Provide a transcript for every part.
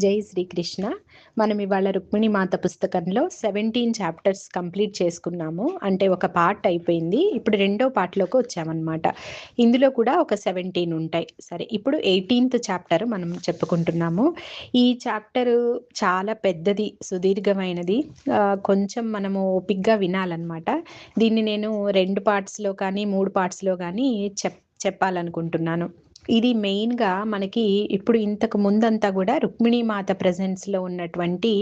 జై శ్రీకృష్ణ. మనం ఇవాళ రుక్మిణి మాత పుస్తకంలో 17 చాప్టర్స్ కంప్లీట్ చేసుకున్నాము. అంటే ఒక పార్ట్ అయిపోయింది. ఇప్పుడు రెండో పార్ట్లోకి వచ్చామన్నమాట. ఇందులో కూడా ఒక 17 ఉంటాయి. సరే, ఇప్పుడు 18th చాప్టర్ మనం చెప్పుకుంటున్నాము. ఈ చాప్టర్ చాలా పెద్దది, సుదీర్ఘమైనది. కొంచెం మనము ఓపిగ్గా వినాలన్నమాట. దీన్ని నేను 2 పార్ట్స్లో కానీ 3 పార్ట్స్లో కానీ చెప్పాలనుకుంటున్నాను. ఇది మెయిన్గా మనకి ఇప్పుడు ఇంతకు ముందంతా కూడా రుక్మిణీ మాత ప్రెజెన్స్లో ఉన్నటువంటి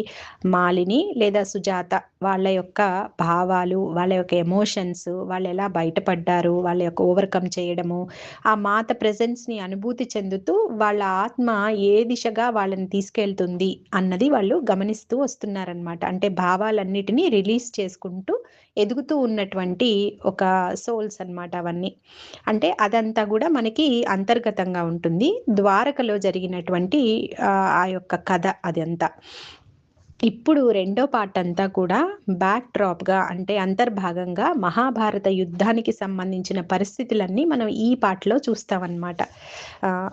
మాలిని లేదా సుజాత వాళ్ళ యొక్క భావాలు, వాళ్ళ యొక్క ఎమోషన్స్, వాళ్ళు ఎలా బయటపడ్డారు, వాళ్ళ యొక్క ఓవర్కమ్ చేయడము, ఆ మాత ప్రెజెన్స్ని అనుభూతి చెందుతూ వాళ్ళ ఆత్మ ఏ దిశగా వాళ్ళని తీసుకెళ్తుంది అన్నది వాళ్ళు గమనిస్తూ వస్తున్నారనమాట. అంటే భావాలన్నిటినీ రిలీజ్ చేసుకుంటూ ఎదుగుతూ ఉన్నటువంటి ఒక సోల్స్ అన్నమాట అవన్నీ. అంటే అదంతా కూడా మనకి అంతర్గతంగా ఉంటుంది. ద్వారకలో జరిగినటువంటి ఆ యొక్క కథ అదంతా. ఇప్పుడు రెండో పార్ట్ అంతా కూడా బ్యాక్ డ్రాప్గా, అంటే అంతర్భాగంగా మహాభారత యుద్ధానికి సంబంధించిన పరిస్థితులన్నీ మనం ఈ పార్ట్లో చూస్తామన్నమాట.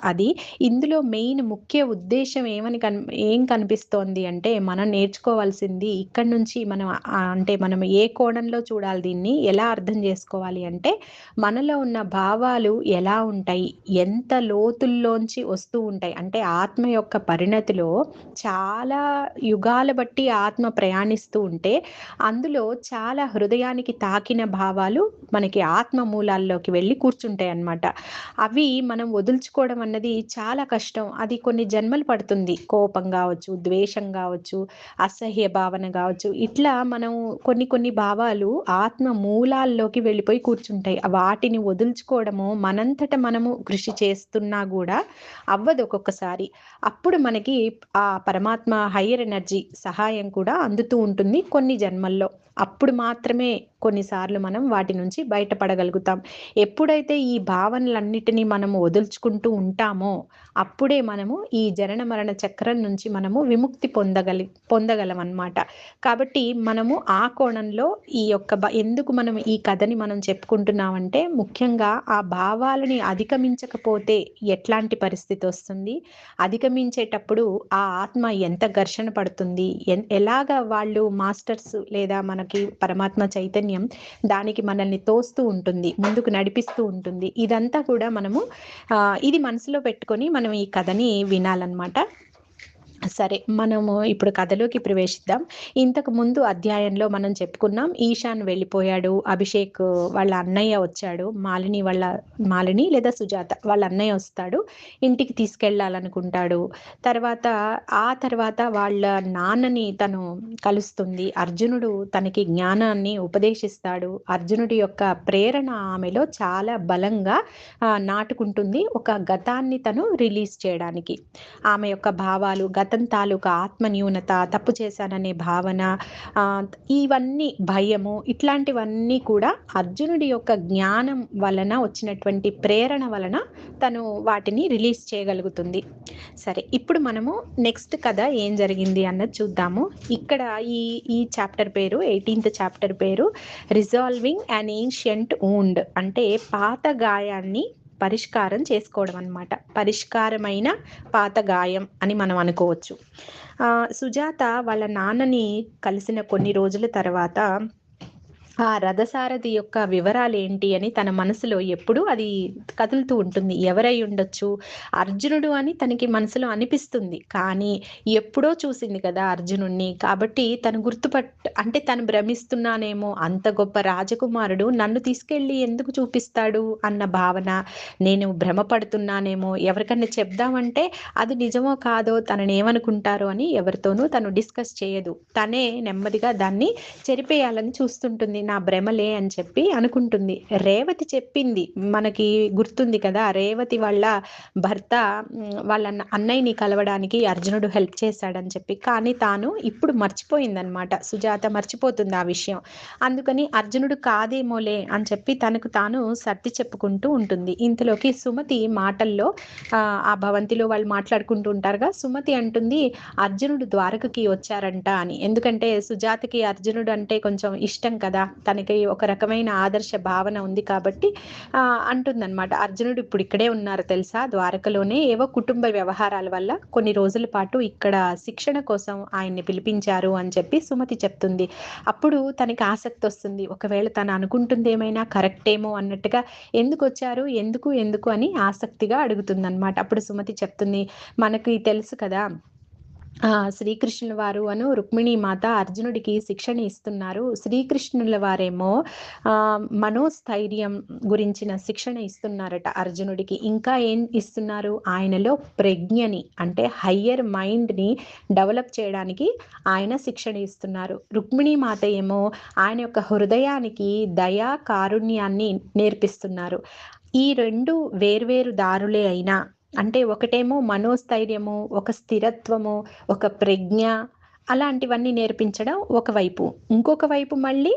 అది ఇందులో మెయిన్ ముఖ్య ఉద్దేశం ఏం కనిపిస్తోంది అంటే, మనం నేర్చుకోవాల్సింది ఇక్కడ నుంచి మనం అంటే మనం ఏ కోణంలో చూడాలి, దీన్ని ఎలా అర్థం చేసుకోవాలి అంటే, మనలో ఉన్న భావాలు ఎలా ఉంటాయి, ఎంత లోతుల్లోంచి వస్తూ ఉంటాయి. అంటే ఆత్మ యొక్క పరిణతిలో చాలా యుగాల బట్టి ఆత్మ ప్రయాణిస్తూ ఉంటే అందులో చాలా హృదయానికి తాకిన భావాలు మనకి ఆత్మ మూలాల్లోకి వెళ్ళి కూర్చుంటాయి అన్నమాట. అవి మనం వదులుచుకోవడం అన్నది చాలా కష్టం. అది కొన్ని జన్మలు పడుతుంది. కోపం కావచ్చు, ద్వేషం కావచ్చు, అసహ్య భావన కావచ్చు, ఇట్లా మనం కొన్ని భావాలు ఆత్మ మూలాల్లోకి వెళ్ళిపోయి కూర్చుంటాయి. వాటిని వదులుచుకోవడము మనంతట మనము కృషి చేస్తున్నా కూడా అవ్వదు ఒక్కొక్కసారి. అప్పుడు మనకి ఆ పరమాత్మ హయ్యర్ ఎనర్జీ సహాయం కూడా అందుతూ ఉంటుంది కొన్ని జన్మల్లో. అప్పుడు మాత్రమే కొన్నిసార్లు మనం వాటి నుంచి బయటపడగలుగుతాం. ఎప్పుడైతే ఈ భావనలన్నిటినీ మనము వదులుచుకుంటూ ఉంటామో అప్పుడే మనము ఈ జనన మరణ చక్రం నుంచి మనము విముక్తి పొందగలం అన్నమాట. కాబట్టి మనము ఆ కోణంలో ఈ యొక్క ఎందుకు మనం ఈ కథని మనం చెప్పుకుంటున్నామంటే, ముఖ్యంగా ఆ భావాలని అధిగమించకపోతే ఎట్లాంటి పరిస్థితి వస్తుంది, అధిగమించేటప్పుడు ఆ ఆత్మ ఎంత ఘర్షణ పడుతుంది, ఎలాగా వాళ్ళు మాస్టర్స్ లేదా మనకి పరమాత్మ చైతన్యం దానికి మనల్ని తోస్తూ ఉంటుంది, ముందుకు నడిపిస్తూ ఉంటుంది. ఇదంతా కూడా మనము ఇది మనసులో పెట్టుకొని మనం ఈ కథని వినాలన్నమాట. సరే, మనము ఇప్పుడు కథలోకి ప్రవేశిద్దాం. ఇంతకు ముందు అధ్యాయంలో మనం చెప్పుకున్నాం, ఈశాన్ వెళ్ళిపోయాడు, అభిషేక్ వాళ్ళ అన్నయ్య వచ్చాడు, మాలిని లేదా సుజాత వాళ్ళ అన్నయ్య వస్తాడు, ఇంటికి తీసుకెళ్లాలనుకుంటాడు. ఆ తర్వాత వాళ్ళ నాన్నని తను కలుస్తుంది. అర్జునుడు తనకి జ్ఞానాన్ని ఉపదేశిస్తాడు. అర్జునుడి యొక్క ప్రేరణ ఆమెలో చాలా బలంగా నాటుకుంటుంది, ఒక గతాన్ని తను రిలీజ్ చేయడానికి. ఆమె యొక్క భావాలు, గతం తాలూకా ఆత్మ న్యూనత, తప్పు చేశాననే భావన, ఇవన్నీ భయము, ఇట్లాంటివన్నీ కూడా అర్జునుడి యొక్క జ్ఞానం వలన వచ్చినటువంటి ప్రేరణ వలన తను వాటిని రిలీజ్ చేయగలుగుతుంది. సరే, ఇప్పుడు మనము నెక్స్ట్ కథ ఏం జరిగింది అన్నది చూద్దాము. ఇక్కడ ఈ చాప్టర్ పేరు, 18th చాప్టర్ పేరు రిజాల్వింగ్ అన్ ఏన్షియంట్ వూండ్, అంటే పాత గాయాన్ని పరిష్కారం చేసుకోవడం అన్నమాట. పరిష్కారమైన పాత గాయం అని మనం అనుకోవచ్చు. సుజాత వాళ్ళ నాన్నని కలిసిన కొన్ని రోజుల తర్వాత ఆ రథసారథి యొక్క వివరాలు ఏంటి అని తన మనసులో ఎప్పుడు అది కదులుతూ ఉంటుంది. ఎవరై ఉండొచ్చు, అర్జునుడు అని తనకి మనసులో అనిపిస్తుంది. కానీ ఎప్పుడో చూసింది కదా అర్జునుడిని, కాబట్టి తను అంటే తను భ్రమిస్తున్నానేమో, అంత గొప్ప రాజకుమారుడు నన్ను తీసుకెళ్ళి ఎందుకు చూపిస్తాడు అన్న భావన, నేను భ్రమపడుతున్నానేమో, ఎవరికన్నా చెప్దామంటే అది నిజమో కాదో, తనని ఏమనుకుంటారో అని ఎవరితోనూ తను డిస్కస్ చేయదు. తనే నెమ్మదిగా దాన్ని చెరిపేయాలని చూస్తుంటుంది. నా భ్రమలే అని చెప్పి అనుకుంటుంది. రేవతి చెప్పింది, మనకి గుర్తుంది కదా, రేవతి వాళ్ళ భర్త వాళ్ళ అన్నయ్యని కలవడానికి అర్జునుడు హెల్ప్ చేశాడని చెప్పి. కానీ తాను ఇప్పుడు మర్చిపోయిందనమాట. సుజాత మర్చిపోతుంది ఆ విషయం. అందుకని అర్జునుడు కాదేమోలే అని చెప్పి తనకు తాను సర్ది చెప్పుకుంటూ ఉంటుంది. ఇంతలోకి సుమతి మాటల్లో, ఆ భవంతిలో వాళ్ళు మాట్లాడుకుంటూ ఉంటారుగా, సుమతి అంటుంది అర్జునుడు ద్వారకకి వచ్చారంట అని. ఎందుకంటే సుజాతకి అర్జునుడు అంటే కొంచెం ఇష్టం కదా, తనకి ఒక రకమైన ఆదర్శ భావన ఉంది కాబట్టి అంటుందన్నమాట, అర్జునుడు ఇప్పుడు ఇక్కడే ఉన్నారు తెలుసా, ద్వారకలోనే ఏవో కుటుంబ వ్యవహారాల వల్ల కొన్ని రోజుల పాటు ఇక్కడ శిక్షణ కోసం ఆయన్ని పిలిపించారు అని చెప్పి సుమతి చెప్తుంది. అప్పుడు తనకి ఆసక్తి వస్తుంది, ఒకవేళ తను అనుకుంటుంది ఏమైనా కరెక్టేమో అన్నట్టుగా, ఎందుకు వచ్చారు, ఎందుకు ఎందుకు అని ఆసక్తిగా అడుగుతుందన్నమాట. అప్పుడు సుమతి చెప్తుంది, మనకి తెలుసు కదా, శ్రీకృష్ణుల వారు రుక్మిణీ మాత అర్జునుడికి శిక్షణ ఇస్తున్నారు. శ్రీకృష్ణుల వారేమో మనోస్థైర్యం గురించిన శిక్షణ ఇస్తున్నారట అర్జునుడికి. ఇంకా ఏం ఇస్తున్నారు, ఆయనలో ప్రజ్ఞని అంటే హయ్యర్ మైండ్ని డెవలప్ చేయడానికి ఆయన శిక్షణ ఇస్తున్నారు. రుక్మిణీ మాత ఏమో ఆయన యొక్క హృదయానికి దయా కారుణ్యాన్ని నేర్పిస్తున్నారు. ఈ రెండు వేర్వేరు దారులే అయినా, అంటే ఒకటేమో మనోస్థైర్యము, ఒక స్థిరత్వము, ఒక ప్రజ్ఞ, అలాంటివన్నీ నేర్పించడం ఒకవైపు, ఇంకొక వైపు మళ్ళీ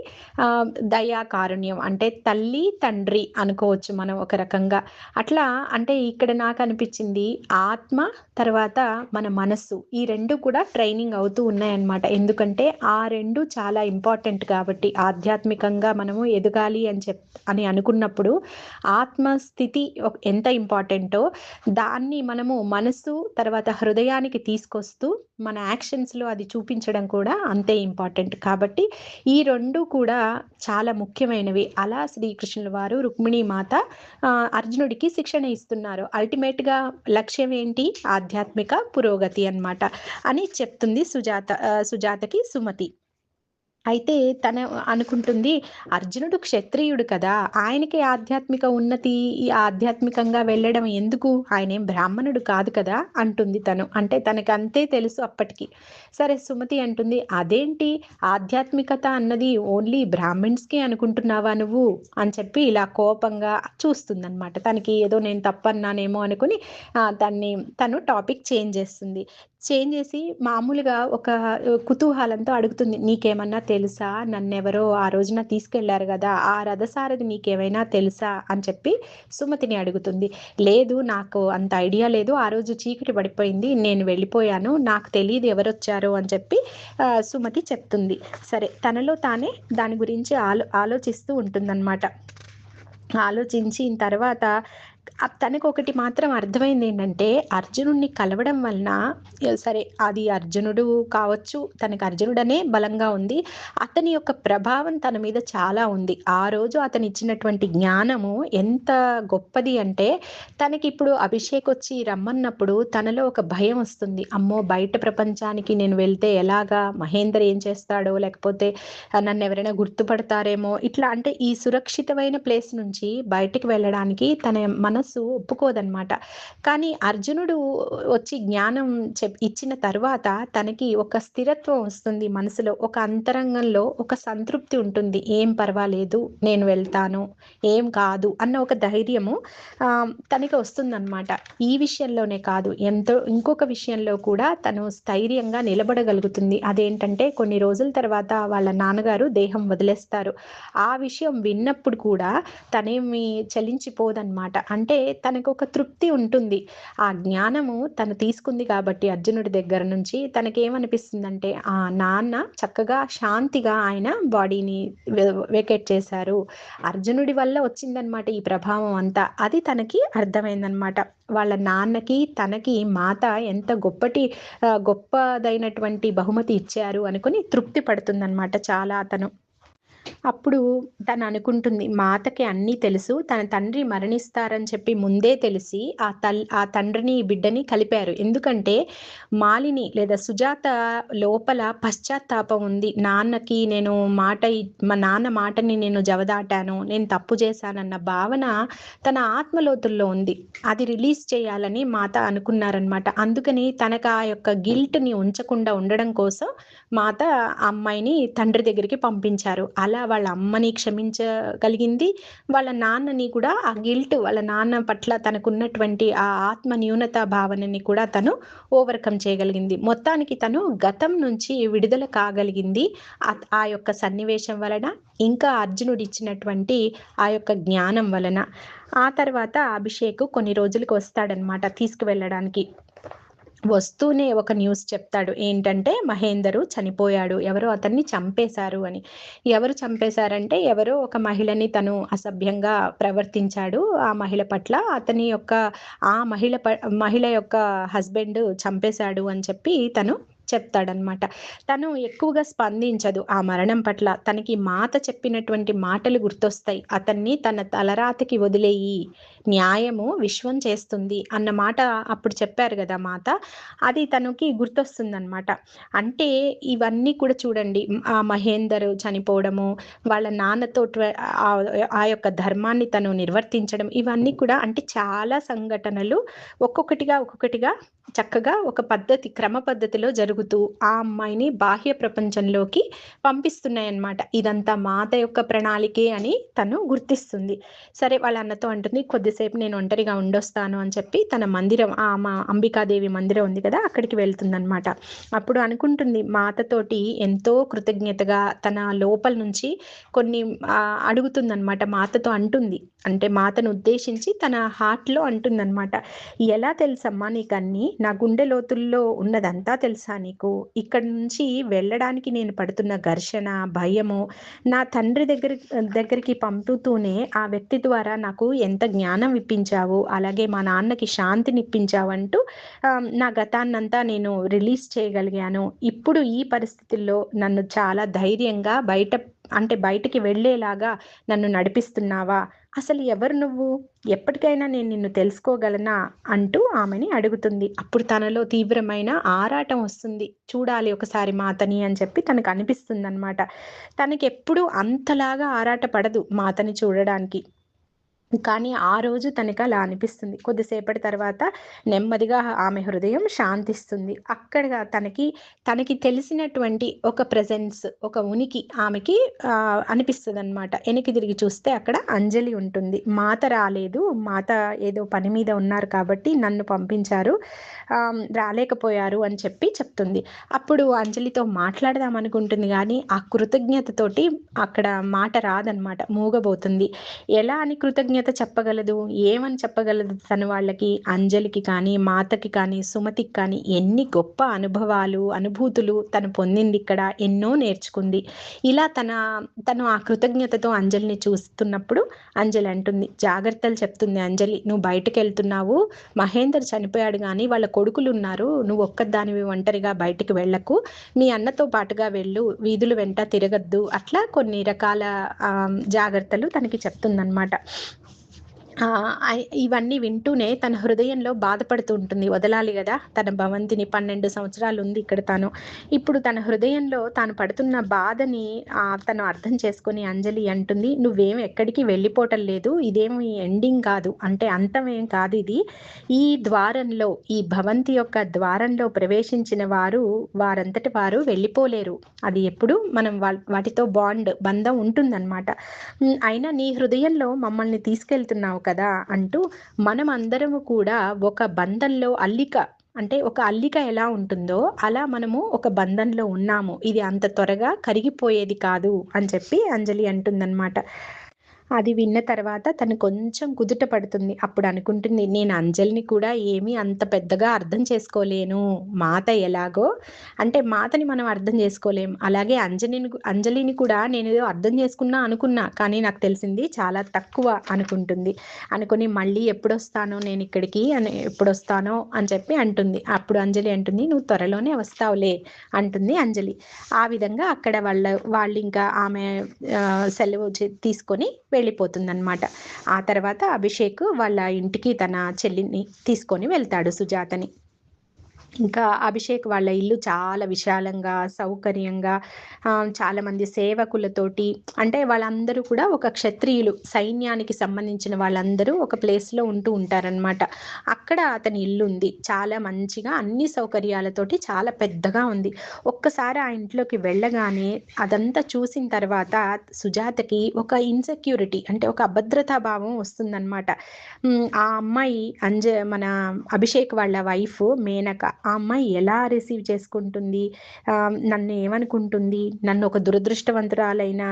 దయా కారుణ్యం అంటే తల్లి తండ్రి అనుకోవచ్చు మనం ఒక రకంగా. అట్లా అంటే ఇక్కడ నాకు అనిపించింది, ఆత్మ తర్వాత మన మనస్సు, ఈ రెండు కూడా ట్రైనింగ్ అవుతూ ఉన్నాయన్నమాట. ఎందుకంటే ఆ రెండు చాలా ఇంపార్టెంట్ కాబట్టి, ఆధ్యాత్మికంగా మనము ఎదగాలి అని అనుకున్నప్పుడు ఆత్మస్థితి ఎంత ఇంపార్టెంటో దాన్ని మనము మనసు తర్వాత హృదయానికి తీసుకొస్తూ మన యాక్షన్స్లో అది చూపించడం కూడా అంతే ఇంపార్టెంట్. కాబట్టి ఈ రెండు కూడా చాలా ముఖ్యమైనవి. అలా శ్రీకృష్ణుల వారు రుక్మిణీ మాత అర్జునుడికి శిక్షణ ఇస్తున్నారు. అల్టిమేట్గా లక్ష్యం ఏంటి, ఆధ్యాత్మిక పురోగతి అన్నమాట అని చెప్తుంది సుజాతకి సుమతి. అయితే తన అనుకుంటుంది, అర్జునుడు క్షత్రియుడు కదా, ఆయనకి ఆధ్యాత్మిక ఉన్నతి, ఆధ్యాత్మికంగా వెళ్ళడం ఎందుకు, ఆయన ఏం బ్రాహ్మణుడు కాదు కదా అంటుంది తను. అంటే తనకు అంతే తెలుసు అప్పటికి. సరే సుమతి అంటుంది, అదేంటి ఆధ్యాత్మికత అన్నది ఓన్లీ బ్రాహ్మిన్స్కి అనుకుంటున్నావా నువ్వు అని చెప్పి ఇలా కోపంగా చూస్తుందన్నమాట. తనకి ఏదో నేను తప్పన్నానేమో అనుకుని తను టాపిక్ చేంజ్ చేసి మామూలుగా ఒక కుతూహలంతో అడుగుతుంది, నీకేమన్నా తెలుసా, నన్నెవరో ఆ రోజున తీసుకెళ్లారు కదా, ఆ రథసారథి నీకేమైనా తెలుసా అని చెప్పి సుమతిని అడుగుతుంది. లేదు, నాకు అంత ఐడియా లేదు, ఆ రోజు చీకటి పడిపోయింది, నేను వెళ్ళిపోయాను, నాకు తెలియదు ఎవరొచ్చారు అని చెప్పి సుమతి చెప్తుంది. సరే తనలో తానే దాని గురించి ఆలోచిస్తూ ఉంటుందన్నమాట. ఆలోచించిన తర్వాత తనకు ఒకటి మాత్రం అర్థమైంది, ఏంటంటే అర్జునుడిని కలవడం వలన, సరే అది అర్జునుడు కావచ్చు, తనకు అర్జునుడనే బలంగా ఉంది, అతని యొక్క ప్రభావం తన మీద చాలా ఉంది. ఆ రోజు అతను ఇచ్చినటువంటి జ్ఞానము ఎంత గొప్పది అంటే, తనకి ఇప్పుడు అభిషేక్ వచ్చి రమ్మన్నప్పుడు తనలో ఒక భయం వస్తుంది, అమ్మో బయట ప్రపంచానికి నేను వెళ్తే ఎలాగా, మహేందర్ ఏం చేస్తాడో, లేకపోతే నన్ను ఎవరైనా గుర్తుపడతారేమో, ఇట్లా అంటే ఈ సురక్షితమైన ప్లేస్ నుంచి బయటికి వెళ్ళడానికి తన మనసు ఒప్పుకోదన్నమాట. కానీ అర్జునుడు వచ్చి జ్ఞానం ఇచ్చిన తర్వాత తనకి ఒక స్థిరత్వం వస్తుంది మనసులో, ఒక అంతరంగంలో ఒక సంతృప్తి ఉంటుంది, ఏం పర్వాలేదు నేను వెళ్తాను, ఏం కాదు అన్న ఒక ధైర్యము తనకి వస్తుందన్నమాట. ఈ విషయంలోనే కాదు, ఇంకొక విషయంలో కూడా తను స్థైర్యంగా నిలబడగలుగుతుంది. అదేంటంటే కొన్ని రోజుల తర్వాత వాళ్ళ నాన్నగారు దేహం వదిలేస్తారు. ఆ విషయం విన్నప్పుడు కూడా తనేమి చలించిపోదన్నమాట. అంటే తనకు ఒక తృప్తి ఉంటుంది. ఆ జ్ఞానము తను తీసుకుంది కాబట్టి అర్జునుడి దగ్గర నుంచి తనకేమనిపిస్తుందంటే, ఆ నాన్న చక్కగా శాంతిగా ఆయన బాడీని వేకేట్ చేశారు, అర్జునుడి వల్ల వచ్చిందనమాట ఈ ప్రభావం అంతా, అది తనకి అర్థమైందనమాట. వాళ్ళ నాన్నకి తనకి మాత ఎంత గొప్పదైనటువంటి బహుమతి ఇచ్చారు అనుకుని తృప్తి పడుతుందన్నమాట చాలా తను. అప్పుడు తను అనుకుంటుంది, మాతకి అన్నీ తెలుసు, తన తండ్రి మరణిస్తారని చెప్పి ముందే తెలిసి ఆ తండ్రిని బిడ్డని కలిపారు. ఎందుకంటే మాలిని లేదా సుజాత లోపల పశ్చాత్తాపం ఉంది, నాన్నకి నేను మా నాన్న మాటని నేను జవదాటాను, నేను తప్పు చేశానన్న భావన తన ఆత్మలోతుల్లో ఉంది. అది రిలీజ్ చేయాలని మాత అనుకున్నారనమాట. అందుకని తనకు ఆ యొక్క గిల్ట్ని ఉంచకుండా ఉండడం కోసం మాత అమ్మాయిని తండ్రి దగ్గరికి పంపించారు. అలా వాళ్ళ అమ్మని క్షమించగలిగింది, వాళ్ళ నాన్నని కూడా ఆ గిల్ట్, వాళ్ళ నాన్న పట్ల తనకున్నటువంటి ఆ ఆత్మ న్యూనత భావనని కూడా తను ఓవర్కమ్ చేయగలిగింది. మొత్తానికి తను గతం నుంచి విడుదల కాగలిగింది ఆ యొక్క సన్నివేశం వలన, ఇంకా అర్జునుడు ఇచ్చినటువంటి ఆ యొక్క జ్ఞానం వలన. ఆ తర్వాత అభిషేక్ కొన్ని రోజులకు వస్తాడనమాట తీసుకువెళ్ళడానికి. వస్తూనే ఒక న్యూస్ చెప్తాడు. ఏంటంటే మహేందరు చనిపోయాడు. ఎవరో అతన్ని చంపేశారు అని. ఎవరు చంపేశారంటే ఎవరో ఒక మహిళని తను అసభ్యంగా ప్రవర్తించాడు. ఆ మహిళ పట్ల అతని యొక్క మహిళ యొక్క హస్బెండ్ చంపేశాడు అని చెప్పి తను చెప్తాడనమాట. తను ఎక్కువగా స్పందించదు ఆ మరణం పట్ల. తనకి మాత చెప్పినటువంటి మాటలు గుర్తొస్తాయి. అతన్ని తన తలరాతకి వదిలేయి, న్యాయము విశ్వం చేస్తుంది అన్న మాట అప్పుడు చెప్పారు గదా మాత. అది తనకి గుర్తొస్తుందనమాట. అంటే ఇవన్నీ కూడా చూడండి, ఆ మహేందర్ చనిపోవడము, వాళ్ళ నాన్నతో ఆ యొక్క ధర్మాన్ని తను నిర్వర్తించడం, ఇవన్నీ కూడా అంటే చాలా సంఘటనలు ఒక్కొక్కటిగా చక్కగా ఒక క్రమ పద్ధతిలో జరుగుతూ ఆ అమ్మాయిని బాహ్య ప్రపంచంలోకి పంపిస్తున్నాయన్నమాట. ఇదంతా మాత యొక్క ప్రణాళికే అని తను గుర్తిస్తుంది. సరే వాళ్ళ అన్నతో అంటుంది, కొద్దిసేపు నేను ఒంటరిగా ఉండొస్తాను అని చెప్పి తన మందిరం, మా అంబికాదేవి మందిరం ఉంది కదా, అక్కడికి వెళ్తుందనమాట. అప్పుడు అనుకుంటుంది మాతతోటి ఎంతో కృతజ్ఞతగా తన లోపల నుంచి కొన్ని అడుగుతుందనమాట. మాతతో అంటుంది, అంటే మాతను ఉద్దేశించి తన హార్ట్లో అంటుందనమాట. ఎలా తెలుసమ్మా నీకన్నీ? నా గుండె లోతుల్లో ఉన్నదంతా తెలుసా నీకు? ఇక్కడి నుంచి వెళ్ళడానికి నేను పడుతున్న ఘర్షణ, భయము, నా తండ్రి దగ్గరికి పంపుతూనే ఆ వ్యక్తి ద్వారా నాకు ఎంత జ్ఞానం ఇప్పించావు, అలాగే మా నాన్నకి శాంతినిప్పించావు అంటూ నా గతాన్నంతా నేను రిలీజ్ చేయగలిగాను. ఇప్పుడు ఈ పరిస్థితుల్లో నన్ను చాలా ధైర్యంగా బయటికి వెళ్ళేలాగా నన్ను నడిపిస్తున్నావా? అసలు ఎవరు నువ్వు? ఎప్పటికైనా నేను నిన్ను తెలుసుకోగలనా? అంటూ ఆమెని అడుగుతుంది. అప్పుడు తనలో తీవ్రమైన ఆరాటం వస్తుంది. చూడాలి ఒకసారి మాతని అని చెప్పి తనకు అనిపిస్తుందనమాట. తనకెప్పుడు అంతలాగా ఆరాట పడదు మాతని చూడడానికి. కానీ ఆ రోజు తనకలా అనిపిస్తుంది. కొద్దిసేపటి తర్వాత నెమ్మదిగా ఆమె హృదయం శాంతిస్తుంది. అక్కడగా తనకి తెలిసినటువంటి ఒక ప్రెజెన్స్, ఒక ఉనికి ఆమెకి అనిపిస్తదనమాట. ఎనక్కి తిరిగి చూస్తే అక్కడ అంజలి ఉంటుంది. మాత రాలేదు, మాత ఏదో పని మీద ఉన్నారు కాబట్టి నన్ను పంపించారు, రాలేకపోయారు అని చెప్పి చెప్తుంది. అప్పుడు అంజలితో మాట్లాడదాం అనుకుంటుంది కానీ ఆ కృతజ్ఞతతోటి అక్కడ మాట రాదనమాట, మూగబోతుంది. ఎలా అని కృతజ్ఞత చెప్పగలదు? ఏమని చెప్పగలదు తను వాళ్ళకి? అంజలికి కానీ, మాతకి కానీ, సుమతికి కానీ ఎన్ని గొప్ప అనుభూతులు తను పొందింది ఇక్కడ, ఎన్నో నేర్చుకుంది. ఇలా తను ఆ కృతజ్ఞతతో అంజలిని చూస్తున్నప్పుడు అంజలి అంటుంది, జాగ్రత్తలు చెప్తుంది అంజలి, నువ్వు బయటకు వెళ్తున్నావు, మహేందర్ చనిపోయాడు కానీ వాళ్ళ కొడుకులు ఉన్నారు, నువ్వు ఒక్కదానివి ఒంటరిగా బయటికి వెళ్ళకు, మీ అన్నతో పాటుగా వెళ్ళు, వీధులు వెంట తిరగద్దు, అట్లా కొన్ని రకాల జాగ్రత్తలు తనకి చెప్తుందన్నమాట. ఇవన్నీ వింటూనే తన హృదయంలో బాధపడుతూ ఉంటుంది. వదలాలి కదా తన భవంతిని, 12 సంవత్సరాలు ఉంది ఇక్కడ తను. ఇప్పుడు తన హృదయంలో తాను పడుతున్న బాధని తను అర్థం చేసుకొని అంజలి అంటుంది, నువ్వేం ఎక్కడికి వెళ్ళిపోవటం లేదు, ఇదేమి ఎండింగ్ కాదు, అంటే అంతమేం కాదు ఇది. ఈ ద్వారంలో, ఈ భవంతి యొక్క ద్వారంలో ప్రవేశించిన వారంతటి వారు వెళ్ళిపోలేరు. అది ఎప్పుడు మనం వాటితో బంధం ఉంటుందన్నమాట. అయినా నీ హృదయంలో మమ్మల్ని తీసుకెళ్తున్నావు కదా అంటూ, మనం అందరము కూడా ఒక బంధంలో అంటే ఒక అల్లిక ఎలా ఉంటుందో అలా మనము ఒక బంధంలో ఉన్నాము, ఇది అంత త్వరగా కరిగిపోయేది కాదు అని చెప్పి అంజలి అంటుందన్నమాట. అది విన్న తర్వాత తను కొంచెం కుదుట పడుతుంది. అప్పుడు అనుకుంటుంది, నేను అంజలిని కూడా ఏమీ అంత పెద్దగా అర్థం చేసుకోలేను. మాత ఎలాగో, అంటే మాతని మనం అర్థం చేసుకోలేం, అలాగే అంజలిని కూడా నేను ఏదో అర్థం చేసుకున్నా అనుకున్నా, కానీ నాకు తెలిసింది చాలా తక్కువ అనుకుంటుంది. అనుకుని మళ్ళీ ఎప్పుడొస్తానో నేను ఇక్కడికి ఎప్పుడొస్తానో అని చెప్పి అంటుంది. అప్పుడు అంజలి అంటుంది, నువ్వు త్వరలోనే వస్తావులే అంటుంది అంజలి. ఆ విధంగా అక్కడ వాళ్ళు ఇంకా ఆమె సెలవు తీసుకొని వెళ్ళిపోతుందన్నమాట. ఆ తర్వాత అభిషేక్ వాళ్ళ ఇంటికి తన చెల్లిని తీసుకొని వెళ్తాడు, సుజాతని. ఇంకా అభిషేక్ వాళ్ళ ఇల్లు చాలా విశాలంగా, సౌకర్యంగా, చాలామంది సేవకులతోటి, అంటే వాళ్ళందరూ కూడా ఒక క్షత్రియులు, సైన్యానికి సంబంధించిన వాళ్ళందరూ ఒక ప్లేస్లో ఉంటూ ఉంటారనమాట. అక్కడ అతని ఇల్లు ఉంది. చాలా మంచిగా అన్ని సౌకర్యాలతోటి చాలా పెద్దగా ఉంది. ఒక్కసారి ఆ ఇంట్లోకి వెళ్ళగానే అదంతా చూసిన తర్వాత సుజాతకి ఒక ఇన్సెక్యూరిటీ, అంటే ఒక అభద్రతా భావం వస్తుందన్నమాట. ఆ అమ్మాయి మన అభిషేక్ వాళ్ళ వైఫ్ మేనక, ఆ అమ్మాయి ఎలా రిసీవ్ చేసుకుంటుంది, నన్ను ఏమనుకుంటుంది, నన్ను ఒక దురదృష్టవంతురాలైన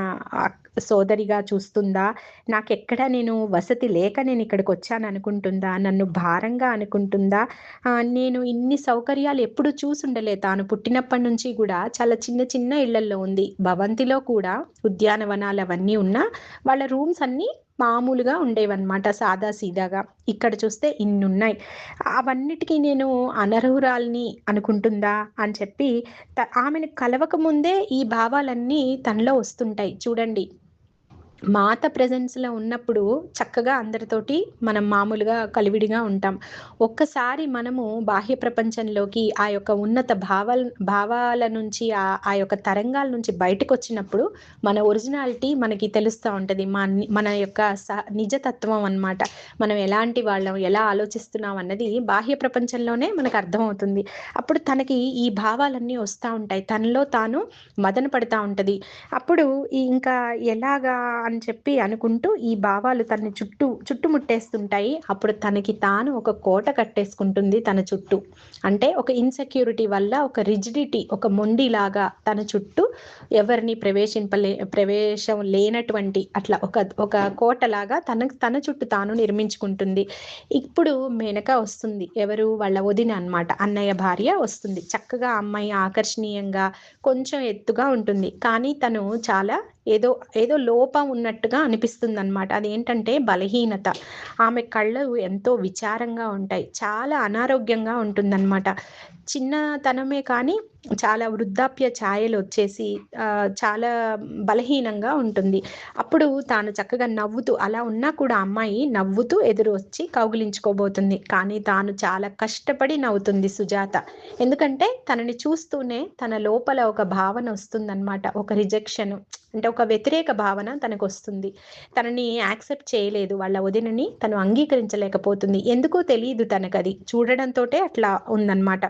సోదరిగా చూస్తుందా, నాకెక్కడ నేను వసతి లేక నేను ఇక్కడికి వచ్చాను అనుకుంటుందా, నన్ను భారంగా అనుకుంటుందా, నేను ఇన్ని సౌకర్యాలు ఎప్పుడు చూసుండలే. తాను పుట్టినప్పటి నుంచి కూడా చాలా చిన్న చిన్న ఇళ్లల్లో ఉంది. భవంతిలో కూడా ఉద్యానవనాలు అవన్నీ ఉన్నా వాళ్ళ రూమ్స్ అన్నీ మామూలుగా ఉండేవన్నమాట, సాదా సీదాగా. ఇక్కడ చూస్తే ఇన్నున్నాయి. అవన్నిటికీ నేను అనర్హురాలిని అనుకుంటుందా అని చెప్పి ఆమెను కలవక ముందే ఈ భావాలన్నీ తనలో వస్తుంటాయి. చూడండి, మాత ప్రెజెన్స్‌లో ఉన్నప్పుడు చక్కగా అందరితోటి మనం మామూలుగా కలివిడిగా ఉంటాం. ఒక్కసారి మనము బాహ్య ప్రపంచంలోకి ఆ యొక్క ఉన్నత భావాల నుంచి ఆ యొక్క తరంగాల నుంచి బయటకొచ్చినప్పుడు మన ఒరిజినాలిటీ మనకి తెలుస్తా ఉంటది. మన యొక్క నిజతత్వం అన్నమాట. మనం ఎలాంటి వాళ్ళం, ఎలా ఆలోచిస్తున్నాం అన్నది బాహ్య ప్రపంచంలోనే మనకు అర్థమవుతుంది. అప్పుడు తనకి ఈ భావాలన్నీ వస్తా ఉంటాయి. తనలో తాను మదన పడతా ఉంటది. అప్పుడు ఇంకా ఎలాగా అని చెప్పి అనుకుంటూ ఈ భావాలు తనని చుట్టుముట్టేస్తుంటాయి. అప్పుడు తనకి తాను ఒక కోట కట్టేసుకుంటుంది తన చుట్టూ. అంటే ఒక ఇన్‌సెక్యూరిటీ వల్ల ఒక రిజిడిటీ, ఒక మొండిలాగా తన చుట్టూ ఎవరిని ప్రవేశం లేనటువంటి అట్లా ఒక కోటలాగా తన చుట్టూ తాను నిర్మించుకుంటుంది. ఇప్పుడు మేనక వస్తుంది. ఎవరు? వాళ్ళ వదిన అన్నమాట. అన్నయ్య భార్య వస్తుంది. చక్కగా ఆ అమ్మాయి ఆకర్షణీయంగా, కొంచెం ఎత్తుగా ఉంటుంది. కానీ తను చాలా ఏదో ఏదో లోపం ఉన్నట్టుగా అనిపిస్తుందన్నమాట. అదేంటంటే బలహీనత. ఆమె కళ్ళు ఎంతో విచారంగా ఉంటాయి. చాలా అనారోగ్యంగా ఉంటుందన్నమాట. చిన్నతనమే కానీ చాలా వృద్ధాప్య ఛాయలొచ్చేసి చాలా బలహీనంగా ఉంటుంది. అప్పుడు తాను చక్కగా నవ్వుతూ, అలా ఉన్నా కూడా అమ్మాయి నవ్వుతూ ఎదురు వచ్చి కౌగిలించుకోబోతుంది. కానీ తాను చాలా కష్టపడి నవ్వుతుంది సుజాత. ఎందుకంటే తనని చూస్తూనే తన లోపల ఒక భావన వస్తుందన్నమాట. ఒక రిజెక్షన్, అంటే ఒక వ్యతిరేక భావన తనకొస్తుంది. తనని యాక్సెప్ట్ చేయలేదు. వాళ్ళ వదినని తను అంగీకరించలేకపోతుంది. ఎందుకో తెలీదు తనకది. చూడడంతోటే అట్లా ఉందన్నమాట.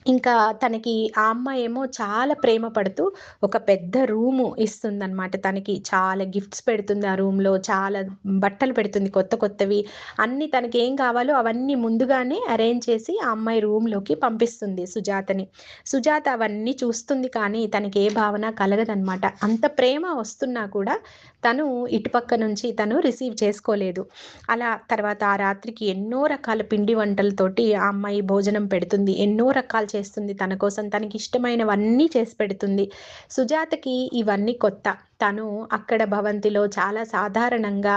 ఇంకా తనకి ఆ అమ్మాయేమో చాలా ప్రేమ పడుతూ ఒక పెద్ద రూము ఇస్తుందన్నమాట తనకి. చాలా గిఫ్ట్స్ పెడుతుంది ఆ రూమ్‌లో. చాలా బట్టలు పెడుతుంది కొత్త కొత్తవి. అన్నీ తనకేం కావాలో అవన్నీ ముందుగానే అరేంజ్ చేసి ఆ అమ్మాయి రూమ్‌లోకి పంపిస్తుంది సుజాతని. సుజాత అవన్నీ చూస్తుంది కానీ తనకి ఏ భావన కలగదనమాట. అంత ప్రేమ వస్తున్నా కూడా తను ఇటుపక్క నుంచి తను రిసీవ్ చేసుకోలేదు. అలా తర్వాత ఆ రాత్రికి ఎన్నో రకాల పిండి వంటలతోటి ఆ అమ్మాయి భోజనం పెడుతుంది. ఎన్నో రకాలు చేస్తుంది తన కోసం. తనకిష్టమైనవన్నీ చేసి పెడుతుంది. సుజాతకి ఇవన్నీ కొత్త. తను అక్కడ భవంతిలో చాలా సాధారణంగా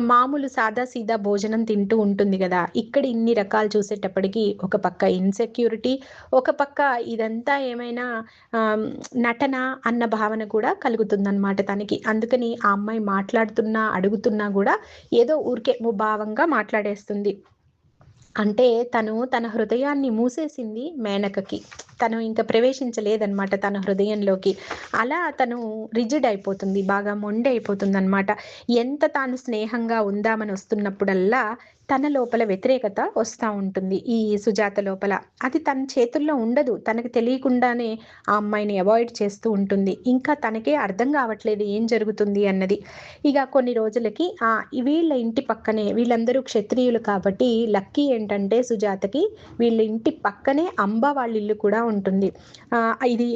మామూలు సాదా సీదా భోజనం తింటూ ఉంటుంది గదా! ఇక్కడ ఇన్ని రకాలు చూసేటప్పటికి ఒక పక్క ఇన్‌సెక్యూరిటీ, ఒక పక్క ఇదంతా ఏమైనా ఆహ్, నటన అన్న భావన కూడా కలుగుతుందనమాట తనకి. అందుకని ఆ అమ్మాయి మాట్లాడుతున్నా, అడుగుతున్నా గూడా ఏదో ఊరికే ముభావంగా మాట్లాడేస్తుంది. అంటే తను తన హృదయాన్ని మూసేసింది మేనకకి. తను ఇంక ప్రవేశించలేదనమాట తన హృదయంలోకి. అలా తను రిజిడ్ అయిపోతుంది. బాగా మొండి అయిపోతుందనమాట. ఎంత తాను స్నేహంగా ఉందామని వస్తున్నప్పుడల్లా తన లోపల వ్యతిరేకత వస్తా ఉంటుంది. ఈ సుజాత లోపల. అది తన చేతుల్లో ఉండదు. తనకు తెలియకుండానే ఆ అమ్మాయిని అవాయిడ్ చేస్తూ ఉంటుంది. ఇంకా తనకే అర్థం కావట్లేదు ఏం జరుగుతుంది అన్నది. ఇగ కొన్ని రోజులకి వీళ్ళ ఇంటి పక్కనే, వీళ్ళందరూ క్షత్రియులు కాబట్టి లక్కీ ఏంటంటే సుజాతకి వీళ్ళ ఇంటి పక్కనే అంబ వాళ్ళ ఇల్లు కూడా ఉంటుంది.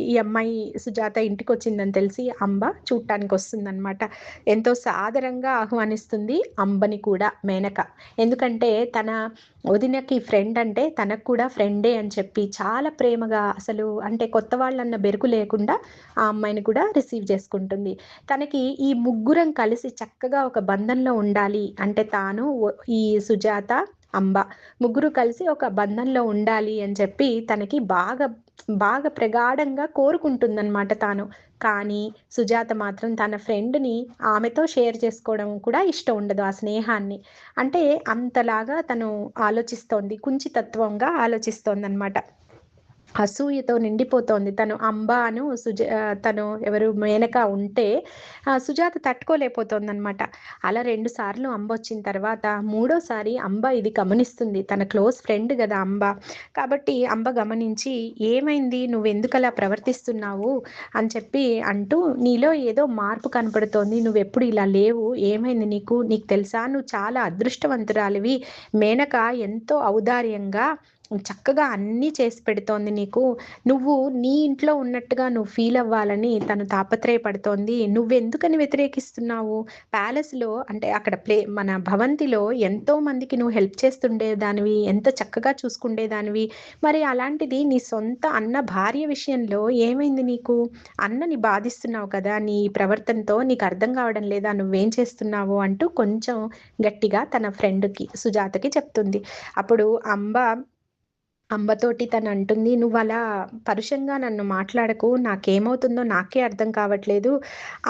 ఈ అమ్మాయి సుజాత ఇంటికొచ్చిందని తెలిసి అంబ చూడటానికొస్తుందనమాట. ఎంతో సాదరంగా ఆహ్వానిస్తుంది అంబని కూడా మేనక. ఎందుకంటే తన వదినకి ఫ్రెండ్ అంటే తనకు కూడా ఫ్రెండే అని చెప్పి చాలా ప్రేమగా, అసలు అంటే కొత్త వాళ్ళన్న బెరుకు లేకుండా ఆ అమ్మాయిని కూడా రిసీవ్ చేసుకుంటుంది. తనకి ఈ ముగ్గురం కలిసి చక్కగా ఒక బంధంలో ఉండాలి అంటే తాను, ఈ సుజాత, అంబ ముగ్గురు కలిసి ఒక బంధంలో ఉండాలి అని చెప్పి తనకి బాగా బాగా ప్రగాఢంగా కోరుకుంటుందన్నమాట తాను. కానీ సుజాత మాత్రం తన ఫ్రెండ్‌ని ఆమెతో షేర్ చేసుకోవడం కూడా ఇష్టం ఉండదు ఆ స్నేహాన్ని. అంటే అంతలాగా తను ఆలోచిస్తోంది. కుంచితత్వంగా ఆలోచిస్తోందన్నమాట. అసూయతో నిండిపోతోంది. తను ఎవరు మేనక ఉంటే సుజాత తట్టుకోలేకపోతోందనమాట. అలా 2 సార్లు అంబొచ్చిన తర్వాత మూడోసారి అంబ ఇది గమనిస్తుంది. తన క్లోజ్ ఫ్రెండ్ గదా అంబ. కాబట్టి అంబ గమనించి, "ఏమైంది? నువ్వెందుకలా ప్రవర్తిస్తున్నావు?" అని చెప్పి అంటూ, "నీలో ఏదో మార్పు కనపడుతోంది. నువ్వెప్పుడు ఇలా లేవు. ఏమైంది నీకు? నీకు తెలుసా? నువ్వు చాలా అదృష్టవంతురాలివి. మేనక ఎంతో ఔదార్యంగా చక్కగా అన్నీ చేసి పెడుతోంది నీకు. నువ్వు నీ ఇంట్లో ఉన్నట్టుగా నువ్వు ఫీల్ అవ్వాలని తను తాపత్రయపడుతోంది. నువ్వెందుకని వ్యతిరేకిస్తున్నావు? ప్యాలెస్‌లో అంటే అక్కడ మన భవంతిలో ఎంతో మందికి నువ్వు హెల్ప్ చేస్తుండేదానివి. ఎంత చక్కగా చూసుకుండేదానివి. మరి అలాంటిది నీ సొంత అన్న భార్య విషయంలో ఏమైంది నీకు? అన్నని బాధిస్తున్నావు కదా! నీ ప్రవర్తనతో నీకు అర్థం కావడం లేదా? నువ్వేం చేస్తున్నావు? అంటూ కొంచెం గట్టిగా తన ఫ్రెండ్‌కి సుజాతకి చెప్తుంది. అప్పుడు అంబతోటి తనంటుంది, "నువ్వలా పరుషంగా నన్ను మాట్లాడకు. నాకేమవుతుందో నాకే అర్థం కావట్లేదు."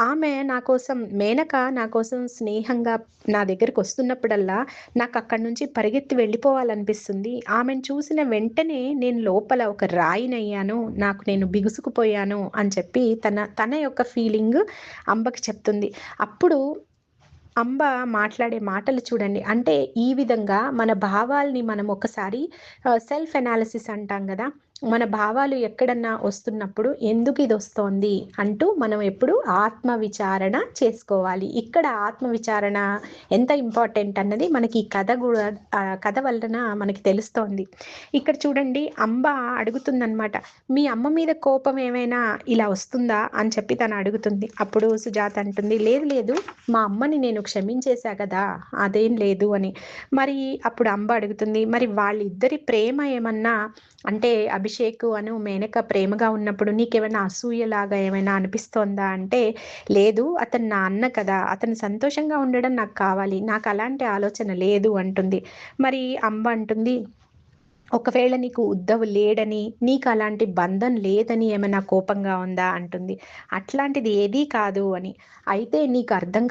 ఆమె నా కోసం మేనక నా కోసం స్నేహంగా నా దగ్గరకొస్తున్నప్పుడల్లా నాకక్కడి నుంచి పరిగెత్తి వెళ్ళిపోవాలనిపిస్తుంది. ఆమెను చూసిన వెంటనే నేను లోపల ఒక రాయినయ్యాను. నాకు నేను బిగుసుకుపోయాను అని చెప్పి తన యొక్క ఫీలింగ్ అంబకి చెప్తుంది. అప్పుడు అంబ మాట్లాడే మాటలు చూడండి. అంటే ఈ విధంగా మన భావాల్ని మనం ఒకసారి సెల్ఫ్ అనాలిసిస్ అంటాం గదా! మన భావాలు ఎక్కడన్నా వస్తున్నప్పుడు ఎందుకిదొస్తోంది అంటూ మనం ఎప్పుడు ఆత్మ విచారణ చేసుకోవాలి. ఇక్కడ ఆత్మ విచారణ ఎంత ఇంపార్టెంట్ అన్నది మనకి ఈ కథ గూడా కథ వలన మనకి తెలుస్తోంది. ఇక్కడ చూడండి అంబ అడుగుతుందనమాట. "మీ అమ్మ మీద కోపం ఏమైనా ఇలా వస్తుందా?" అని చెప్పి తను అడుగుతుంది. అప్పుడు సుజాత అంటుంది, "లేదు లేదు. మా అమ్మని నేను క్షమించేశా కదా! అదేం లేదు" అని. మరి అప్పుడు అంబ అడుగుతుంది, "మరి వాళ్ళిద్దరి ప్రేమ ఏమన్నా అంటే అభిషేక్ మేనక ప్రేమగా ఉన్నప్పుడు నీకేమైనా అసూయలాగా ఏమైనా అనిపిస్తోందా?" అంటే, "లేదు. అతను నా అన్న కదా! అతను సంతోషంగా ఉండడం నాకు కావాలి. నాకలాంటి ఆలోచన లేదు" అంటుంది. మరి అంబ అంటుంది, "ఒకవేళ నీకు ఉద్ధవ్ లేడని, నీకలాంటి బంధం లేదని ఏమైనా కోపంగా ఉందా?" అంటుంది. "అట్లాంటిది ఏదీ కాదు" అని. "అయితే నీకు అర్థం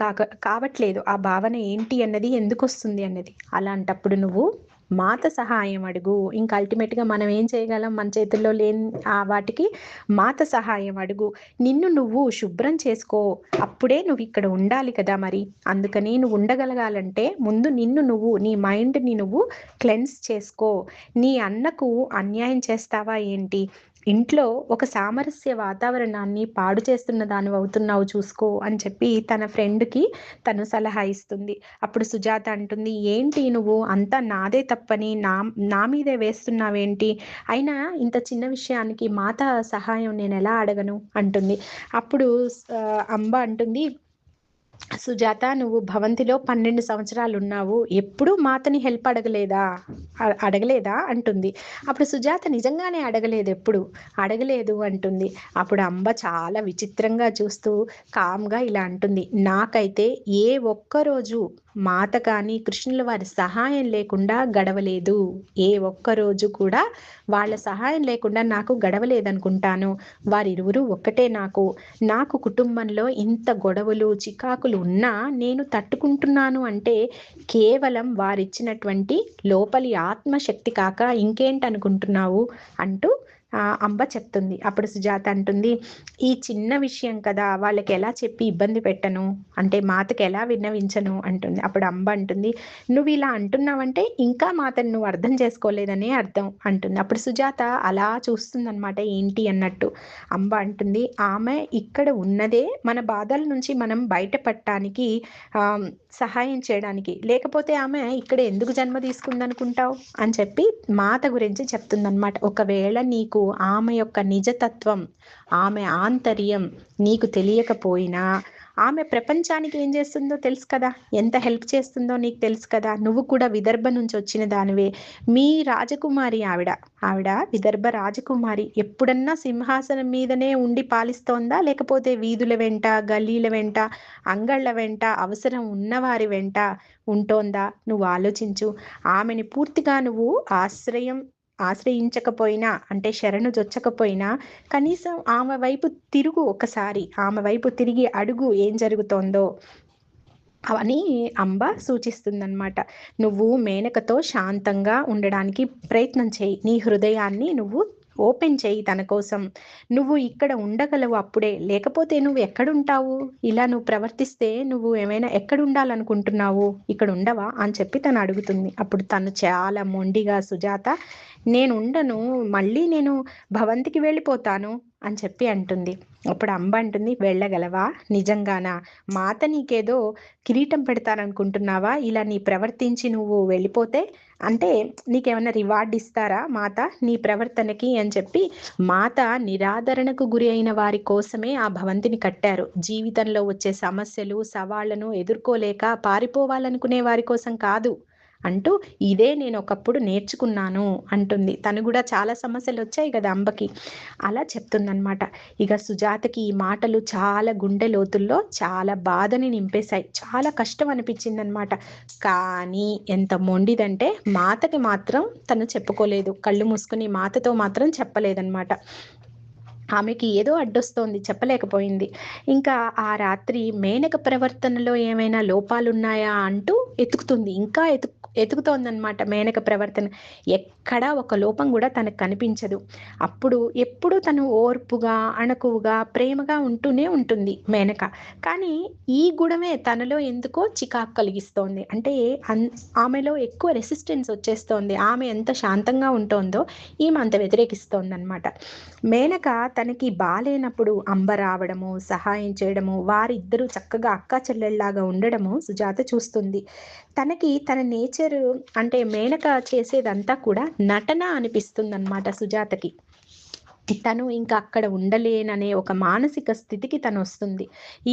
కావట్లేదు ఆ భావన ఏంటి అన్నది, ఎందుకొస్తుంది అన్నది. అలాంటప్పుడు నువ్వు మాత సహాయం అడుగు. ఇంక అల్టిమేట్‌గా మనం ఏం చేయగలం? మన చేతుల్లో లేని వాటికి మాత సహాయం అడుగు. నిన్ను నువ్వు శుభ్రం చేసుకో. అప్పుడే నువ్విక్కడ ఉండాలి కదా మరి. అందుకని నువ్వు ఉండగలగాలంటే ముందు నిన్ను నువ్వు, నీ మైండ్‌ని నువ్వు క్లెన్స్ చేసుకో. నీ అన్నకు అన్యాయం చేస్తావా ఏంటి? ఇంట్లో ఒక సామరస్య వాతావరణాన్ని పాడు చేస్తున్న దానివవుతున్నావు చూసుకో" అని చెప్పి తన ఫ్రెండ్‌కి తను సలహా ఇస్తుంది. అప్పుడు సుజాత అంటుంది, "ఏంటి నువ్వు అంతా నాదే తప్పని నా మీదే వేస్తున్నావేంటి? అయినా ఇంత చిన్న విషయానికి మాత సహాయం నేనెలా అడగను?" అంటుంది. అప్పుడు అంబ అంటుంది, "సుజాత, నువ్వు భవంతిలో 12 సంవత్సరాలున్నావు. ఎప్పుడూ మాతని హెల్ప్ అడగలేదా? అడగలేదా?" అంటుంది. అప్పుడు సుజాత నిజంగానే అడగలేదెప్పుడు. అడగలేదు అంటుంది. అప్పుడు అంబ చాలా విచిత్రంగా చూస్తూ కామ్‌గా ఇలా అంటుంది, "నాకైతే ఏ ఒక్కరోజు మాత కానీ, కృష్ణుల వారి సహాయం లేకుండా గడవలేదు. ఏ ఒక్కరోజు కూడా వాళ్ళ సహాయం లేకుండా నాకు గడవలేదనుకుంటాను. వారిరువురు ఒక్కటే నాకు. నాకు కుటుంబంలో ఇంత గొడవలు, చికాకులు ఉన్నా నేను తట్టుకుంటున్నాను అంటే కేవలం వారిచ్చినటువంటి లోపలి ఆత్మశక్తి కాక ఇంకేంటనుకుంటున్నావు?" అంటూ అంబ చెప్తుంది. అప్పుడు సుజాత అంటుంది, "ఈ చిన్న విషయం కదా! వాళ్ళకెలా చెప్పి ఇబ్బంది పెట్టను? అంటే మాతకెలా విన్నవించను?" అంటుంది. అప్పుడు అంబ అంటుంది, "నువ్విలా అంటున్నావంటే ఇంకా మాతని నువ్వు అర్థం చేసుకోలేదనే అర్థం" అంటుంది. అప్పుడు సుజాత అలా చూస్తుందనమాట ఏంటి అన్నట్టు. అంబ అంటుంది, "ఆమె ఇక్కడ ఉన్నదే మన బాధల నుంచి మనం బయటపడటానికి, ఆహ్, సహాయం చేయడానికి. లేకపోతే ఆమె ఇక్కడ ఎందుకు జన్మ తీసుకుందనుకుంటావు?" అని చెప్పి మాత గురించి చెప్తుందనమాట. ఒకవేళ నీకు ఆమె యొక్క నిజతత్వం, ఆమె ఆంతర్యం నీకు తెలియకపోయినా, ఆమె ప్రపంచానికి ఏం చేస్తుందో తెలుసు కదా! ఎంత హెల్ప్ చేస్తుందో నీకు తెలుసు కదా! నువ్వు కూడా విదర్భ నుంచి వచ్చిన దానివే. మీ రాజకుమారి ఆవిడ. ఆవిడ విదర్భ రాజకుమారి. ఎప్పుడన్నా సింహాసనం మీదనే ఉండి పాలిస్తోందా? లేకపోతే వీధుల వెంట, గల్లీల వెంట, అంగళ్ళ వెంట, అవసరం ఉన్నవారి వెంట ఉంటోందా? నువ్వు ఆలోచించు. ఆమెని పూర్తిగా నువ్వు ఆశ్రయించకపోయినా, అంటే శరణుజొచ్చకపోయినా, కనీసం ఆమె వైపు తిరుగు ఒకసారి. ఆమె వైపు తిరిగి అడుగు ఏం జరుగుతోందో అని అంబ సూచిస్తుందనమాట. నువ్వు మేనకతో శాంతంగా ఉండడానికి ప్రయత్నం చెయ్యి. నీ హృదయాన్ని నువ్వు ఓపెన్ చెయ్యి తన కోసం. నువ్వు ఇక్కడ ఉండగలవు అప్పుడే. లేకపోతే నువ్వు ఎక్కడుంటావు? ఇలా నువ్వు ప్రవర్తిస్తే నువ్వు ఏమైనా ఎక్కడుండాలనుకుంటున్నావు? ఇక్కడ ఉండవా? అని చెప్పి తను అడుగుతుంది. అప్పుడు తను చాలా మొండిగా, "సుజాత, నేనుండను. మళ్ళీ నేను భవంతికి వెళ్ళిపోతాను. అని చెప్పి అంటుంది. అప్పుడు అంబ అంటుంది, వెళ్ళగలవా? నిజంగానా? మాత నీకేదో కిరీటం పెడతాననుకుంటున్నావా? ఇలా నీ ప్రవర్తించి నువ్వు వెళ్ళిపోతే అంటే నీకేమన్నా రివార్డ్ ఇస్తారా మాత నీ ప్రవర్తనకి అని చెప్పి, మాత నిరాదరణకు గురి అయిన వారి కోసమే ఆ భవంతిని కట్టారు. జీవితంలో వచ్చే సమస్యలు సవాళ్లను ఎదుర్కోలేక పారిపోవాలనుకునే వారి కోసం కాదు అంటూ, ఇదే నేను ఒకప్పుడు నేర్చుకున్నాను అంటుంది. తను కూడా చాలా సమస్యలు వచ్చాయి కదా అంబకి, అలా చెప్తుందనమాట. ఇక సుజాతకి ఈ మాటలు చాలా గుండె లోతుల్లో చాలా బాధని నింపేశాయి. చాలా కష్టం అనిపించిందనమాట. కానీ ఎంత మొండిదంటే మాతకి మాత్రం తను చెప్పుకోలేదు. కళ్ళు మూసుకుని మాతతో మాత్రం చెప్పలేదన్నమాట. ఆమెకి ఏదో అడ్డొస్తోంది, చెప్పలేకపోయింది. ఇంకా ఆ రాత్రి మేనక ప్రవర్తనలో ఏమైనా లోపాలున్నాయా అంటూ ఎతుకుతుంది. ఇంకా ఎతుకుతోందనమాట మేనక ప్రవర్తన. ఎక్కడా ఒక లోపం కూడా తనకు కనిపించదు. అప్పుడు ఎప్పుడూ తను ఓర్పుగా, అణకువగా, ప్రేమగా ఉంటూనే ఉంటుంది మేనక. కానీ ఈ గుణమే తనలో ఎందుకో చికాకు కలిగిస్తోంది. అంటే ఆమెలో ఎక్కువ రెసిస్టెన్స్ వచ్చేస్తోంది. ఆమె ఎంత శాంతంగా ఉంటోందో ఈమె అంత వ్యతిరేకిస్తోందనమాట. మేనక తనకి బాలేనప్పుడు అంబ రావడము, సహాయం చేయడము, వారిద్దరూ చక్కగా అక్కా చెల్లెల్లాగా ఉండడము సుజాత చూస్తుంది. తనకి తన నేచర్ అంటే మేనక చేసేదంతా కూడా నటన అనిపిస్తుందన్నమాట సుజాతకి. తను ఇంకా అక్కడ ఉండలేననే ఒక మానసిక స్థితికి తను వస్తుంది.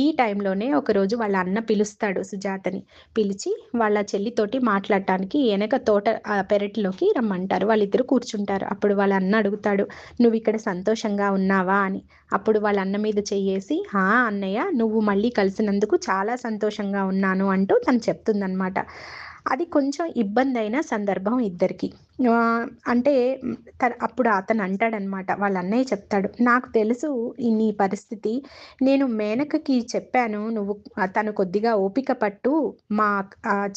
ఈ టైంలోనే ఒకరోజు వాళ్ళ అన్న పిలుస్తాడు సుజాతని. పిలిచి వాళ్ళ చెల్లితోటి మాట్లాడటానికి వెనక తోట పెరట్లోకి రమ్మంటారు. వాళ్ళిద్దరు కూర్చుంటారు. అప్పుడు వాళ్ళ అన్న అడుగుతాడు, నువ్వు ఇక్కడ సంతోషంగా ఉన్నావా అని. అప్పుడు వాళ్ళ అన్న మీద చెయ్యేసి, హా అన్నయ్య, నువ్వు మళ్ళీ కలిసినందుకు చాలా సంతోషంగా ఉన్నాను అంటూ తను చెప్తుందనమాట. అది కొంచెం ఇబ్బంది అయిన సందర్భం ఇద్దరికి. అంటే అప్పుడు అతను అంటాడనమాట, వాళ్ళ అన్నయ్య చెప్తాడు, నాకు తెలుసు ఈ నీ పరిస్థితి. నేను మేనకకి చెప్పాను, నువ్వు తను కొద్దిగా ఓపిక పట్టు, మా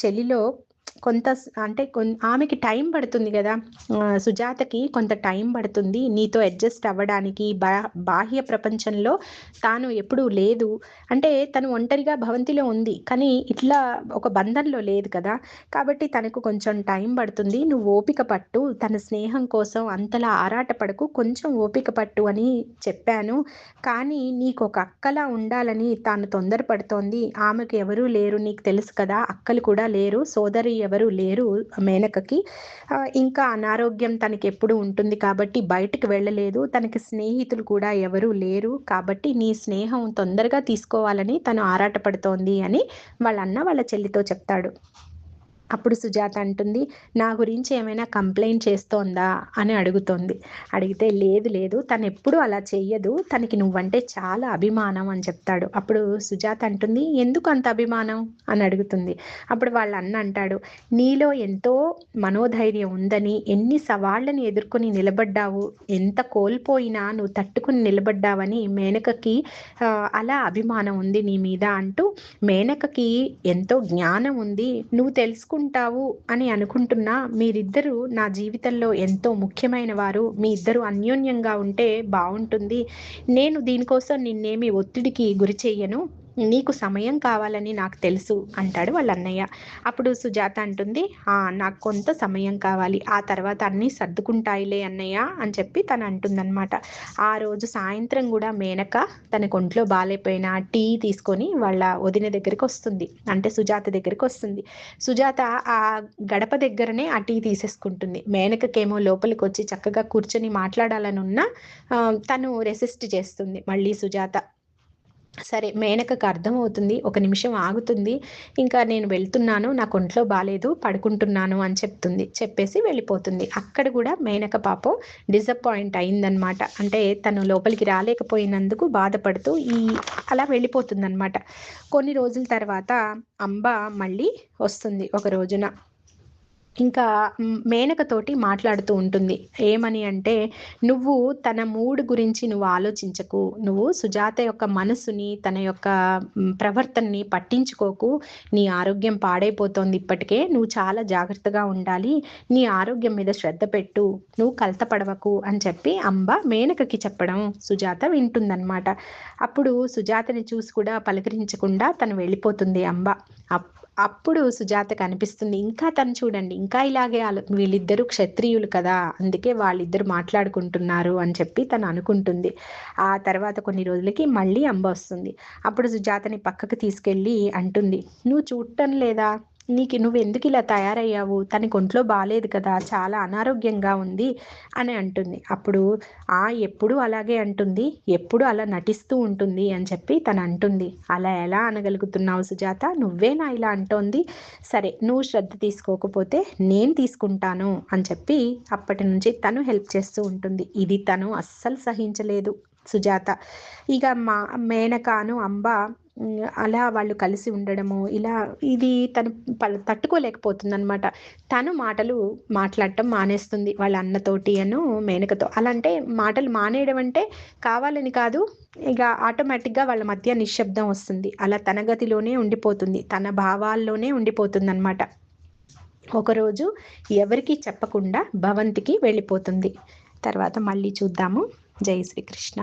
చెల్లిలో కొంత అంటే ఆమెకి టైం పడుతుంది కదా, సుజాతకి కొంత టైం పడుతుంది నీతో అడ్జస్ట్ అవ్వడానికి. బాహ్య ప్రపంచంలో తాను ఎప్పుడూ లేదు. అంటే తను ఒంటరిగా భవంతిలో ఉంది, కానీ ఇట్లా ఒక బంధంలో లేదు కదా, కాబట్టి తనకు కొంచెం టైం పడుతుంది. నువ్వు ఓపిక పట్టు, తన స్నేహం కోసం అంతలా ఆరాటపడకు, కొంచెం ఓపిక పట్టు అని చెప్పాను. కానీ నీకు ఒక అక్కలా ఉండాలని తాను తొందరపడుతోంది. ఆమెకు ఎవరూ లేరు, నీకు తెలుసు కదా, అక్కలు కూడా లేరు, సోదరి ఎవరు లేరు మేనకకి. ఇంకా అనారోగ్యం తనకి ఎప్పుడు ఉంటుంది కాబట్టి బయటకు వెళ్ళలేదు. తనకి స్నేహితులు కూడా ఎవరూ లేరు కాబట్టి నీ స్నేహం తొందరగా తీసుకోవాలని తను ఆరాటపడుతోంది అని వాళ్ళ అన్న వాళ్ళ చెల్లితో చెప్తాడు. అప్పుడు సుజాత అంటుంది, నా గురించి ఏమైనా కంప్లైంట్ చేస్తోందా అని అడుగుతోంది. అడిగితే లేదు లేదు, తను ఎప్పుడూ అలా చెయ్యదు, తనకి నువ్వంటే చాలా అభిమానం అని చెప్తాడు. అప్పుడు సుజాత అంటుంది, ఎందుకు అంత అభిమానం అని అడుగుతుంది. అప్పుడు వాళ్ళ అన్న అంటాడు, నీలో ఎంతో మనోధైర్యం ఉందని, ఎన్ని సవాళ్ళని ఎదుర్కొని నిలబడ్డావు, ఎంత కోల్పోయినా నువ్వు తట్టుకుని నిలబడ్డావని మేనకకి అలా అభిమానం ఉంది నీ మీద అంటూ, మేనకకి ఎంతో జ్ఞానం ఉంది, నువ్వు తెలుసుకుంటావు అని అనుకుంటున్నా. మీరిద్దరూ నా జీవితంలో ఎంతో ముఖ్యమైన వారు, మీ ఇద్దరు అన్యోన్యంగా ఉంటే బాగుంటుంది. నేను దీనికోసం నిన్నేమి ఒత్తిడికి గురి చెయ్యను, నీకు సమయం కావాలని నాకు తెలుసు అంటాడు వాళ్ళ అన్నయ్య. అప్పుడు సుజాత అంటుంది, నాకు కొంత సమయం కావాలి, ఆ తర్వాత అన్నీ సర్దుకుంటాయిలే అన్నయ్య అని చెప్పి తను అంటుందన్నమాట. ఆ రోజు సాయంత్రం కూడా మేనక తన ఒంట్లో బాగాలేపోయినా టీ తీసుకొని వాళ్ళ వదిన దగ్గరికి వస్తుంది, అంటే సుజాత దగ్గరికి వస్తుంది. సుజాత ఆ గడప దగ్గరనే ఆ టీ తీసేసుకుంటుంది. మేనకకేమో లోపలికి వచ్చి చక్కగా కూర్చొని మాట్లాడాలని ఉన్నా తను రెసిస్ట్ చేస్తుంది మళ్ళీ సుజాత. సరే, మేనకకు అర్థమవుతుంది, ఒక నిమిషం ఆగుతుంది, ఇంకా నేను వెళ్తున్నాను, నాకు ఒంట్లో బాలేదు, పడుకుంటున్నాను అని చెప్పేసి వెళ్ళిపోతుంది. అక్కడ కూడా మేనక పాపం డిసప్పాయింట్ అయిందనమాట. అంటే తను లోపలికి రాలేకపోయినందుకు బాధపడుతూ అలా వెళ్ళిపోతుందన్నమాట. కొన్ని రోజుల తర్వాత అంబ మళ్ళీ వస్తుంది ఒక రోజున. ఇంకా మేనకతోటి మాట్లాడుతూ ఉంటుంది. ఏమని అంటే, నువ్వు తన మూడ్ గురించి నువ్వు ఆలోచించకు, నువ్వు సుజాత యొక్క మనసుని, తన యొక్క ప్రవర్తనని పట్టించుకోకు, నీ ఆరోగ్యం పాడైపోతోంది ఇప్పటికే, నువ్వు చాలా జాగ్రత్తగా ఉండాలి, నీ ఆరోగ్యం మీద శ్రద్ధ పెట్టు, నువ్వు కలతపడవకు అని చెప్పి అంబ మేనకకి చెప్పడం సుజాత వింటుందన్నమాట. అప్పుడు సుజాతని చూసి కూడా పలకరించకుండా తను వెళ్ళిపోతుంది అంబ. అప్పుడు సుజాతకు అనిపిస్తుంది, ఇంకా తను చూడండి ఇంకా ఇలాగే వీళ్ళిద్దరూ క్షత్రియులు కదా, అందుకే వాళ్ళిద్దరు మాట్లాడుకుంటున్నారు అని చెప్పి తను అనుకుంటుంది. ఆ తర్వాత కొన్ని రోజులకి మళ్ళీ అంబ వస్తుంది. అప్పుడు సుజాతని పక్కకు తీసుకెళ్ళి అంటుంది, నువ్వు చూడటం లేదా, నువ్వు ఎందుకు ఇలా తయారయ్యావు, తనకి ఒంట్లో బాలేదు కదా, చాలా అనారోగ్యంగా ఉంది అని అంటుంది. అప్పుడు ఎప్పుడు అలాగే అంటుంది, ఎప్పుడు అలా నటిస్తూ ఉంటుంది అని చెప్పి తను అంటుంది. అలా ఎలా అనగలుగుతున్నావు సుజాత, నువ్వేనా ఇలా అంటోంది, సరే నువ్వు శ్రద్ధ తీసుకోకపోతే నేను తీసుకుంటాను అని చెప్పి అప్పటి నుంచి తను హెల్ప్ చేస్తూ ఉంటుంది. ఇది తను అస్సలు సహించలేదు సుజాత. ఇక మేనకాను అంబ అలా వాళ్ళు కలిసి ఉండడము, ఇది తను తట్టుకోలేకపోతుంది అనమాట. తను మాట్లాడటం మానేస్తుంది వాళ్ళ అన్నతోటి మేనకతో. అలా అంటే మాటలు మానేయడం అంటే కావాలని కాదు, ఇక ఆటోమేటిక్గా వాళ్ళ మధ్య నిశ్శబ్దం వస్తుంది. అలా తన గతిలోనే ఉండిపోతుంది, తన భావాల్లోనే ఉండిపోతుంది అనమాట. ఒకరోజు ఎవరికీ చెప్పకుండా భవంతికి వెళ్ళిపోతుంది. తర్వాత మళ్ళీ చూద్దాము. జై శ్రీకృష్ణ.